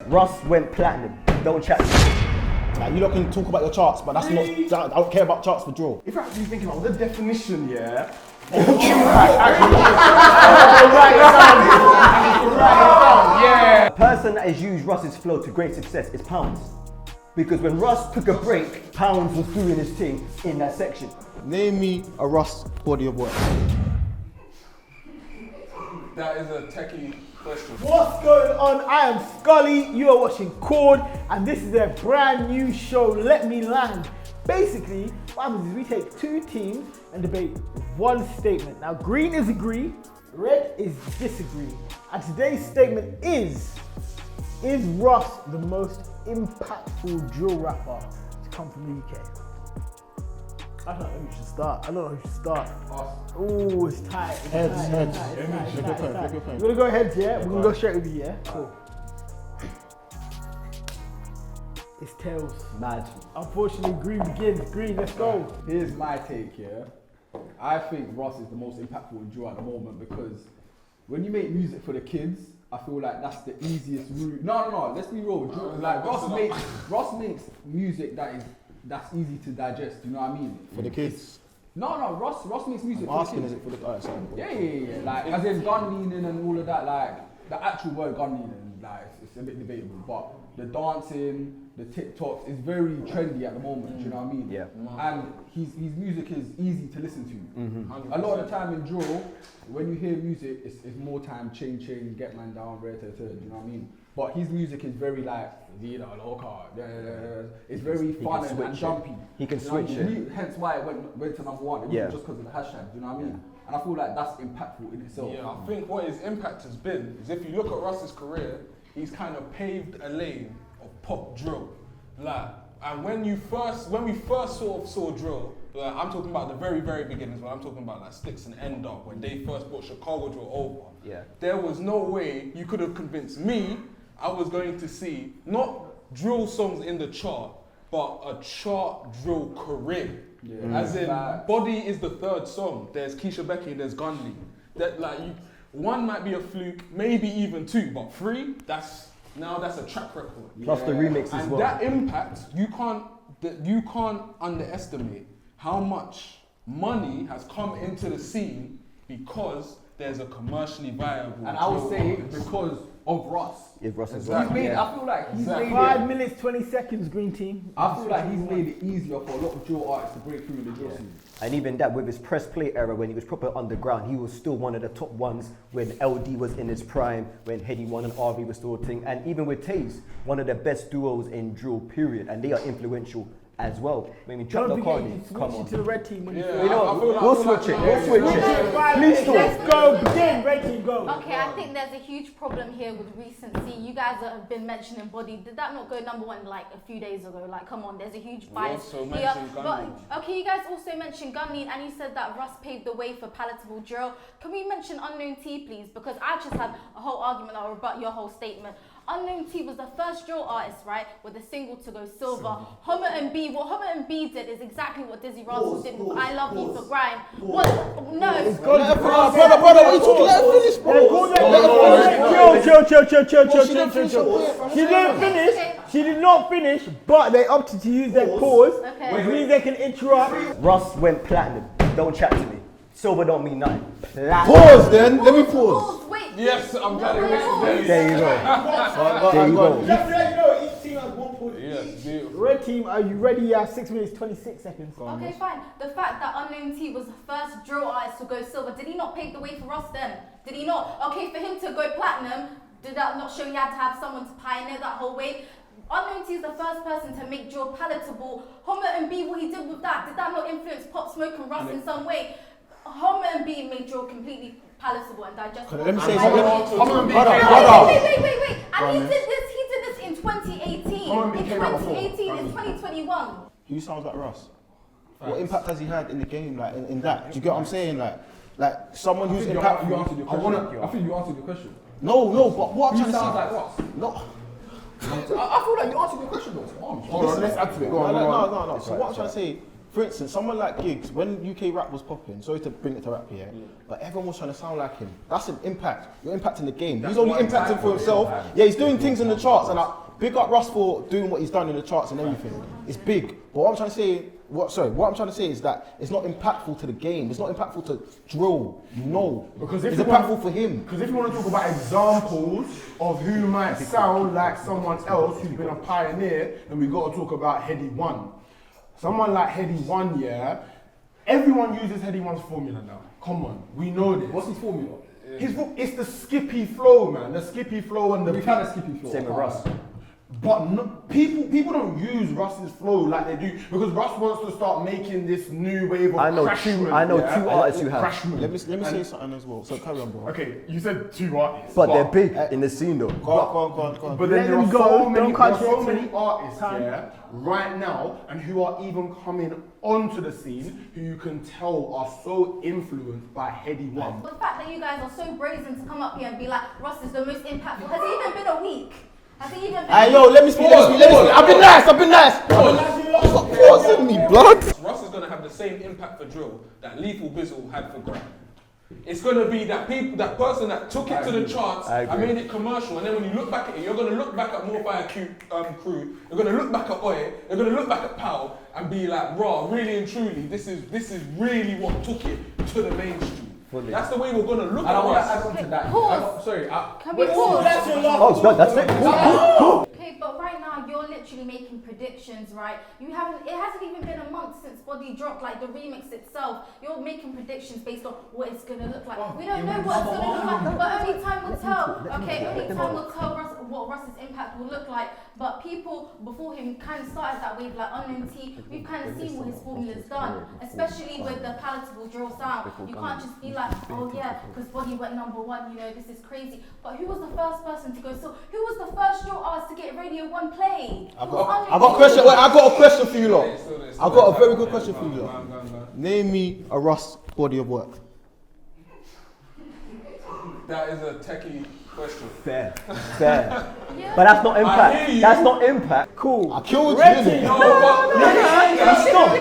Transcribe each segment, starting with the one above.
Russ went platinum. Don't chat to me. Like, you lot can talk about your charts, but that's not. I don't care about charts for drill. If you're actually thinking about the definition, yeah. A person that has used Russ's flow to great success is Pounds. Because when Russ took a break, Pounds was doing his thing in that section. Name me a Russ body of work. That is a techie question. What's going on? I am Scully, you are watching Chord, and this is a brand new show, Let Me Land. Basically, what happens is we take two teams and debate one statement. Now, green is agree, red is disagree. And today's statement is Russ the most impactful drill rapper to come from the UK? I don't know who should start. Ooh, it's tight. Heads. We're gonna go heads, yeah? We're gonna go straight with you, yeah? Cool. It's tails. Mad. Unfortunately, green begins. Green, let's go. Here's my take, yeah. I think Russ is the most impactful drill at the moment because when you make music for the kids, I feel like that's the easiest route. No, let's be real. Like Russ makes music that's easy to digest, you know what I mean? For the kids. No, Russ makes music I'm for asking, the is kids. it for the artists? Yeah. Like, as in gun leaning and all of that, like, the actual word gun leaning, like, it's a bit debatable, but the dancing, the TikToks is very trendy at the moment, do you know what I mean? Yeah. And his music is easy to listen to. A lot of the time in drill, when you hear music, it's more time, chain, get man down, do you know what I mean? But his music is very like, it's very fun and jumpy. He can switch it. Hence why it went to number one. It wasn't just because of the hashtag, do you know what I mean? And I feel like that's impactful in itself. Yeah, I think what his impact has been is if you look at Russ's career, he's kind of paved a lane of pop drill. Like, and when we first sort of saw drill, like, I'm talking about the very, very beginnings, when I'm talking about like Sticks and End Up, when they first brought Chicago drill over. Yeah. There was no way you could have convinced me I was going to see not drill songs in the chart, but a chart drill career. Yeah. As in, Body is the third song. There's Keisha Becky, there's Gunley. That like one might be a fluke, maybe even two, but three, that's a track record. Plus the remix as and well. That impact, you can't underestimate how much money has come into the scene because there's a commercially viable. And I would say because of Russ. If Russ is I feel like he's made 5 minutes, 20 seconds, green team. I feel like he's made it easier for a lot of drill artists to break through in the drill scene. And even that, with his press play era, when he was proper underground, he was still one of the top ones when LD was in his prime, when Heady One and RV was still a thing. And even with Taze, one of the best duos in drill, period. And they are influential as well. I mean, Trap Don't the forget Cardi, you come switch on. it to the red team when you You know, we'll switch it. Please talk. Let's go, begin, red team, go. Okay, I think there's a huge problem here with recency. You guys that have been mentioning Body, did that not go number one like a few days ago? Like, come on, there's a huge bias here. But okay, you guys also mentioned Gunlean, and you said that Russ paved the way for palatable drill. Can we mention Unknown T, please? Because I just had a whole argument that will rebut your whole statement. Unknown T was the first drill artist, right, with a single to go silver. Homer and B, what Homer and B did is exactly what Dizzy Rascal did with I Love You for Grime. What? No. Brother, what are you talking? Let her finish, bro. Chill. She didn't finish. She did not finish, but they opted to use their pause, which means they can interrupt. Russ went platinum. Don't chat to me. Silver don't mean nothing. Platinum. Pause then. Let me pause. Wait. Yes, I'm glad it makes There you go. There you go. Just to let you know, each team has 1 point. Yes, beautiful. Red team, are you ready? You have 6 minutes, 26 seconds. Okay, fine. The fact that Unknown T was the first drill artist to go silver, did he not pave the way for us then? Did he not? Okay, for him to go platinum, did that not show he had to have someone to pioneer that whole wave? Unknown T is the first person to make drill palatable. Homer and B, what he did with that, did that not influence Pop Smoke and Russ in some way? Homer and B made drill completely palatable and digestible. Let me say something. Wait. And he did this in 2018. In 2018, in 2021. Who sounds like Russ? What impact has he had in the game, like in that? Do you get what I'm saying? Like someone who's impactful. I think you answered the question. No, but what I'm trying to say. Sounds like Russ. No. I feel like you answered the question though. Hold on, let's add to it. Go on. No. So what I'm trying to say, for instance, someone like Giggs, when UK rap was popping, sorry to bring it to rap here, but everyone was trying to sound like him. That's an impact. You're impacting the game. He's only impacting for himself. Yeah, he's doing things in the charts, and I big up Russ for doing what he's done in the charts and everything. It's big. But what I'm trying to say, what I'm trying to say is that it's not impactful to the game. It's not impactful to drill. No, because if it's impactful for him. Because if you want to talk about examples of who might sound like someone else who's been a pioneer, then we got to talk about Heady One. Someone like Heady One, yeah. Everyone uses Heady One's formula now. Come on, we know this. What's his formula? It's the skippy flow, man. The skippy flow and the. We've had a skippy flow. Same with Russ. But no, people don't use Russ's flow like they do because Russ wants to start making this new wave of I know crashment, two artists who have. Crashment. Let me say something as well. So carry on, bro. Okay, you said two artists. But they're big in the scene though. Go on. But then there Let are them go, so many, don't cut there are so shit. many artists here right now and who are even coming onto the scene who you can tell are so influenced by Heady One. The fact that you guys are so brazen to come up here and be like, Russ is the most impactful. Has it even been a week? Has it even been Hey, yo, let me speak. I've been nice. Stop forcing me, blood. Russ is going to have the same impact for drill that Lethal Bizzle had for grime. It's going to be that person that took it to the charts and made it commercial, and then when you look back at it, you're going to look back at More Fire Crew, you're going to look back at Oye, you're going to look back at Powell and be like, raw, really and truly, this is really what took it to the mainstream. Fully. That's the way we're going to look at Russ. I want to add on to that. Pause. Sorry. Can we pause? That's it. Okay, but right now you're literally making predictions, right? It hasn't even been a month since Body dropped, like the remix itself. You're making predictions based on what it's gonna look like. We don't know what it's gonna look like, but only time will tell. Okay, only time will tell what Russ's impact will look like. But people before him kind of started that wave, like Unknown T. We've kind of seen what his formula's done, especially with the palatable drill sound. You can't just be like, oh yeah, because Body went #1, you know, this is crazy. But who was the first person to go? So who was the first drill artist to get Radio 1 play? I got a question. Wait, I got a question for you lot. I got a very good question for you lot. Name me a Russ body of work. That is a techie question. Fair. Yeah. But that's not impact. That's not impact. Cool. I killed you. Red team.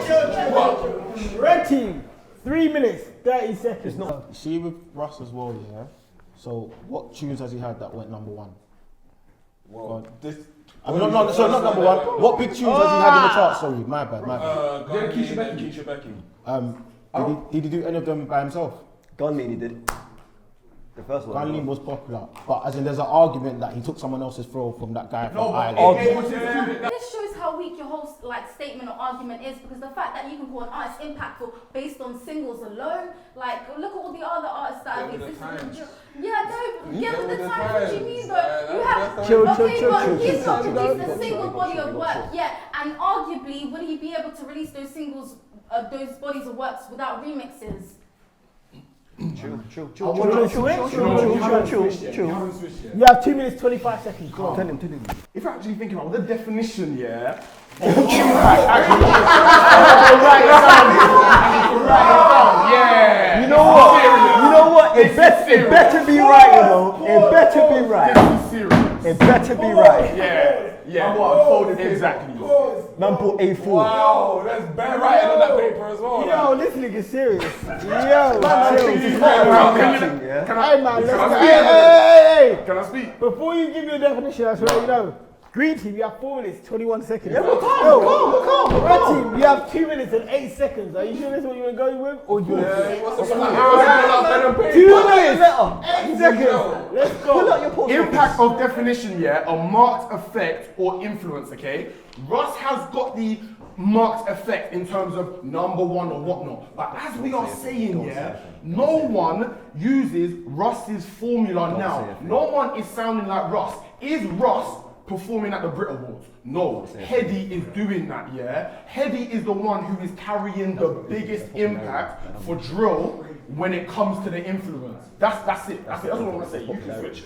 innit? Red team. 3 minutes, 30 seconds. It's not. See with Russ as well, yeah. So what tunes has he had that went #1? Well, this. I mean, not #1. What big tunes has he had in the charts? Sorry, my bad. Keisha Becky. Did he do any of them by himself? Gunlean he did. The first one. Gunlean was popular, but as in there's an argument that he took someone else's throw from that guy from Ireland. This shows how weak your whole statement or argument is, because the fact that you can call an artist impactful based on singles alone, like look at all the other artists that have existed. But the times, what do you mean though? You have Chill. He's not released a single body of work yet, and arguably will he be able to release those singles, those bodies of works without remixes? Chill. You have 2 minutes, 25 seconds. Go on. Tell him. If you're actually thinking about the definition, yeah. Yeah. You know what? It better be right, you know. It better be right. This is serious. It better be right. Yeah. Exactly. Man put A4. Wow, that's bad writing on that paper as well. Yo, this nigga's serious. Yo, Can I speak? Before you give your definition, I swear you know. Green team, you have 4 minutes, 21 seconds. Yeah, calm. Red team, you have 2 minutes and 8 seconds. Are you sure that's what you want to go with? Or do you want to 2 minutes, 8 seconds. Let's go. Impact of definition, yeah, a marked effect or influence, okay? Russ has got the marked effect in terms of #1 or whatnot. But as we are saying, yeah, no one uses Russ's formula now. No one is sounding like Russ. Is Russ performing at the Brit Awards? No. Heady is doing that, yeah? Heady is the one who is carrying the biggest impact for drill when it comes to the influence. That's it. That's what I want to say. You can switch.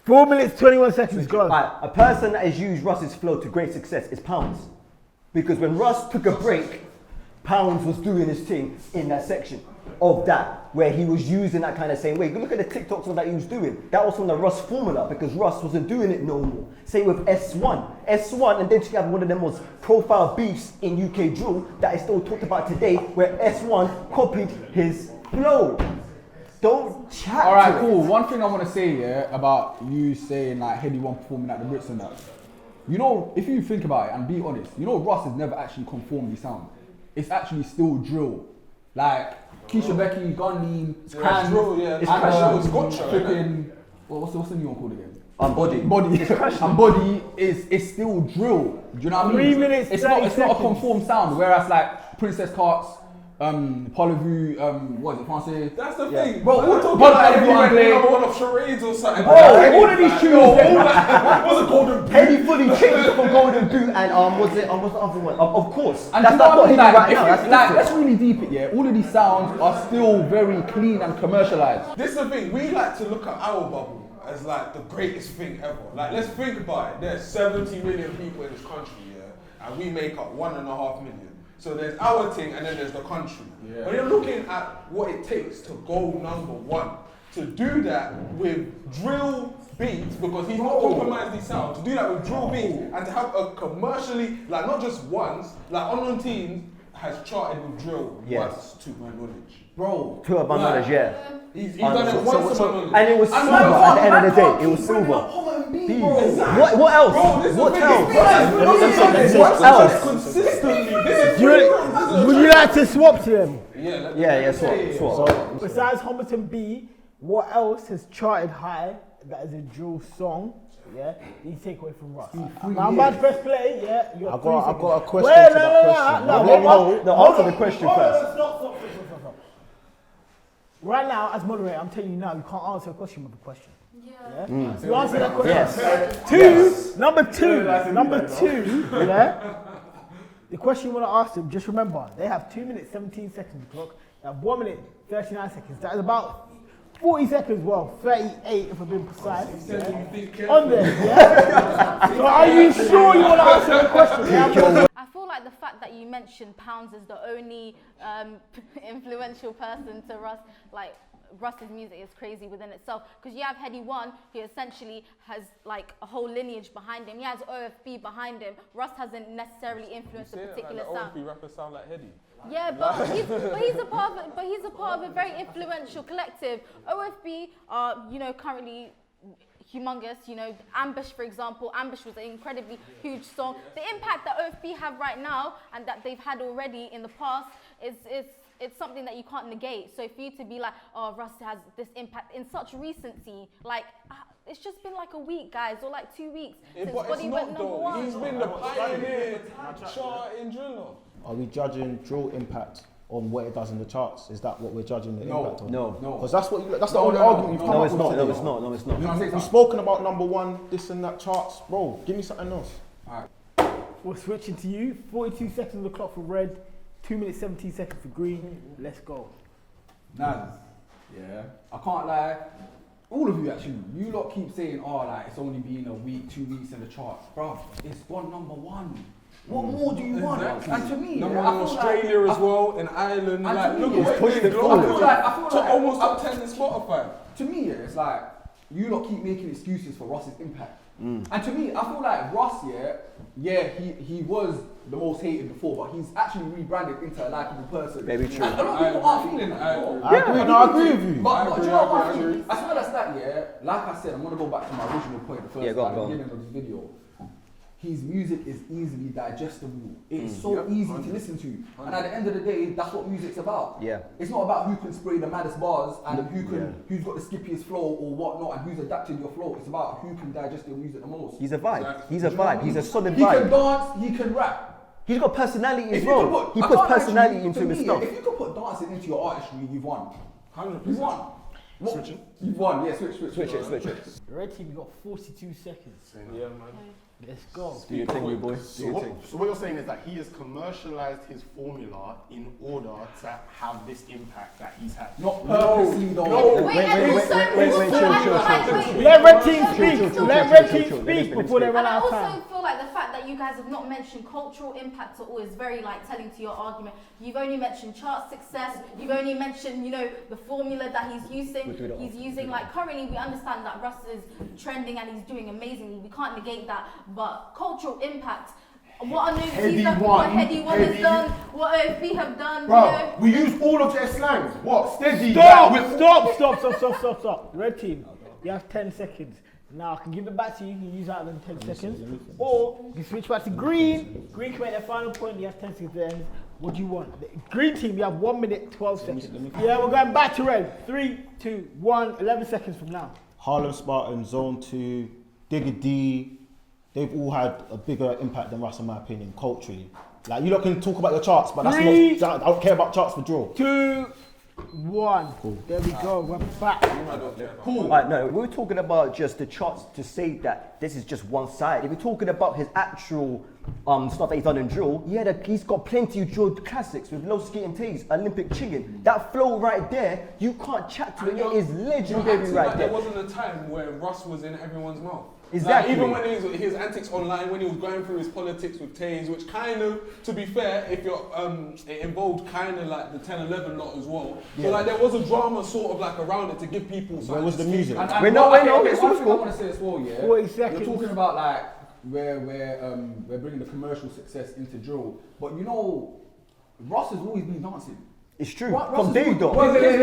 4 minutes, 21 seconds. Go on. Right, a person that has used Russ's flow to great success is Pounds. Because when Russ took a break, Pounds was doing his thing in that section. of that, where he was using that kind of same way. Look at the TikTok song that he was doing. That was from the Russ formula because Russ wasn't doing it no more. Same with S1, and then you have one of the most profile beefs in UK drill that is still talked about today, where S1 copied his flow. Don't chat. All right, to cool. it. One thing I want to say, about you saying like Heady One performing at the Brits and that. You know, if you think about it and be honest, Russ has never actually conformed his sound. It's actually still drill. Like Keisha Becky, Gun It's crash drill, yeah. It's crash drill. It's gotcha. Flipping. What's the new one called again? Body. And body is still drill. Do you know what I mean? 3 minutes, It's 30 not a seconds. conformed sound. Whereas like Princess Carts, Parlez-vous, what is it, Francais? That's the thing. Bro, we're talking but about if you everyone went play- number one of charades or something. Bro, all of these tunes. What's a golden Heady fully changed from Golden Boot and what's the other one? Of course. And That's you know not what I mean? Heady Like, right now. That's let's different. really deep it, yeah. All of these sounds are still very clean and commercialized. This is the thing, we like to look at our bubble as like the greatest thing ever. Like, let's think about it. There's 70 million people in this country, yeah, and we make up 1.5 million. So there's our thing and then there's the country. Yeah. When you're looking at what it takes to go number one, to do that with drill beats, because he's not compromised his sound, to do that with drill beats and to have a commercially, like not just once, like Unknown Teens has charted with drill once, to my knowledge. Bro. To my knowledge, yeah. He's done it once to my knowledge. And it was silver at the end of the day. It was silver. What else? What else? What else? Consistently, this is Would you like to swap to them? Yeah, swap. Besides Homerton B, what else has charted high that is a drill song? Yeah, you take away from Russ. Now, I'm about to press play. Yeah, you got 3 seconds. I've got a question Wait, to that question. No, answer the question first. Stop. Right now, as moderator, I'm telling you now, you can't answer a question with a question. Yeah. So you answer that question. Yes. Number two. Yeah. The question you want to ask them, just remember, they have 2 minutes 17 seconds to clock. They have 1 minute 39 seconds. That is about 40 seconds, well, 38 if I've been precise. On there, yeah? So are you sure you want to answer the question? Yeah? I feel like the fact that you mentioned Pounds as the only influential person to Russ, like Russ's music is crazy within itself, because you have Heady One, who essentially has like a whole lineage behind him. He has OFB behind him. Russ hasn't necessarily influenced a particular sound. OFB rappers sound like Heady. Yeah, but he's a part of a very influential collective. OFB are, currently humongous. Ambush, for example. Ambush was an incredibly huge song. The impact that OFB have right now and that they've had already in the past it's something that you can't negate. So for you to be like, oh, Russ has this impact in such recency, like it's just been like a week, guys, or like 2 weeks since But Body it's went not number though. one. He's been the pioneer chart in driller. Are we judging drill impact on what it does in the charts? Is that what we're judging the impact on? No. Because that's the only argument you've come No, up it's with not. today. No, it's not. We've spoken about number one, this and that charts. Bro, give me something else. We're switching to you. 42 seconds on the clock for red. 2 minutes 17 seconds for green. Let's go. Naz, yeah, I can't lie. All of you actually, you lot keep saying, oh, like it's only been a week, 2 weeks in the charts, bruv. It's gone number one. What more do you want? And to me, Number yeah, one I in feel Australia like, as well, in Ireland. And Like, to me, look it's at pushed what it it forward. I feel to like almost top 10 in Spotify. To me, yeah, it's like you lot keep making excuses for Russ's impact. And to me, I feel like Russ, he was the most hated before, but he's actually rebranded into a likable person. Very true. And a lot of people aren't feeling that. I agree with you. But do you know what I mean? As well as that, yeah, like I said, I'm gonna go back to my original point, the first go on. beginning of this video. His music is easily digestible. It's so easy to listen to. And at the end of the day, that's what music's about. Yeah. It's not about who can spray the maddest bars and who's got the skippiest flow or whatnot and who's adapted your flow. It's about who can digest your music the most. He's a vibe. Exactly. He's a vibe. He's a solid He can vibe. dance, he can rap. He's got personality as If you can well. put- He I puts can't personality actually- into to his me, stuff. If you can put dancing into your artistry, you've won. 100%. You've won. Switching. You've won, yeah, switch. Switch it. The red team, you got 42 seconds. Yeah, man. Let's go. Do your thing, you boy. Do So your what, thing. so what you're saying is that he has commercialized his formula in order to have this impact that he's had. Not purposely though. Wait, and also, chill. Let red team speak. Chill. Let red team Chill. speak before they And run I out of also time. feel like the fact that that you guys have not mentioned cultural impact at all is very like telling to your argument. You've only mentioned chart success. You've only mentioned, you know, the formula that he's using. He's using like currently we understand that Russ is trending and he's doing amazingly. We can't negate that, but cultural impact. What I know he's done, what Heady One has done, what OFB have done. Bro, you know. we use all of their slangs. What? Steady. Stop. Red team, you have 10 seconds. Now I can give it back to you. You can use that in 10 seconds. Or you can switch back to green. Green can make their final point. You have 10 seconds to end. What do you want? The green team, you have 1 minute, 12 seconds. Yeah, we're going back to red. 3, 2, 1, 11 seconds from now. Harlem Spartans, Zone 2, Digger D, they've all had a bigger impact than Russ, in my opinion, culturally. Like, you lot can talk about your charts, but that's not, I don't care about charts for draw. 2, 1. Cool. There we go. We're back. Cool. Right, no, we were talking about just the charts to say that this is just one side. If we're talking about his actual stuff that he's done in drill, he's got plenty of drill classics with low ski and tees, Olympic chicken. That flow right there, you can't chat to it. It is legendary right there. There wasn't a time where Russ was in everyone's mouth. Exactly. Like, even when his antics online, when he was going through his politics with Taze, which kind of, to be fair, if you're, it involved kind of like the 10-11 lot as well. Yeah. So like there was a drama sort of like around it to give people. Where was the music? One thing I want to say as well, yeah. 40 seconds. You're talking about like we're bringing the commercial success into drill, but you know, Russ has always been dancing. It's true. From day dot. From day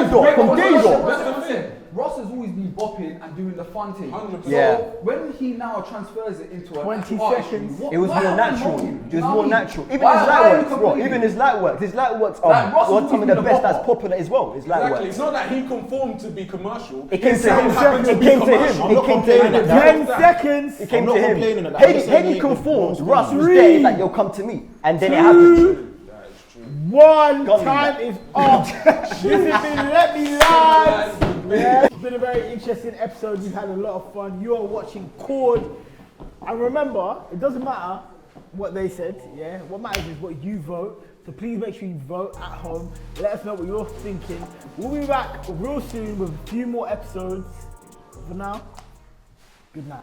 dot. Russ has always been bopping and doing the fun thing. 100%. Yeah. So when he now transfers it into 20 seconds. It was more natural. It was more natural. Even his light works, bro. Even his light works. His light works are one some of the best that's popular as well. His light Exactly. works. It's not that he conformed to be commercial. It came to him. It came to him. It came to him. 10 seconds. It came to him. I'm not complaining. Heady conformed. Russ was there. He's like, yo, come to me. And then it happened. 1, time is up. This has been Let Me Live. Yeah, it's been a very interesting episode. We've had a lot of fun. You are watching Chord. And remember, it doesn't matter what they said. Yeah, what matters is what you vote. So please make sure you vote at home. Let us know what you're thinking. We'll be back real soon with a few more episodes. For now, good night.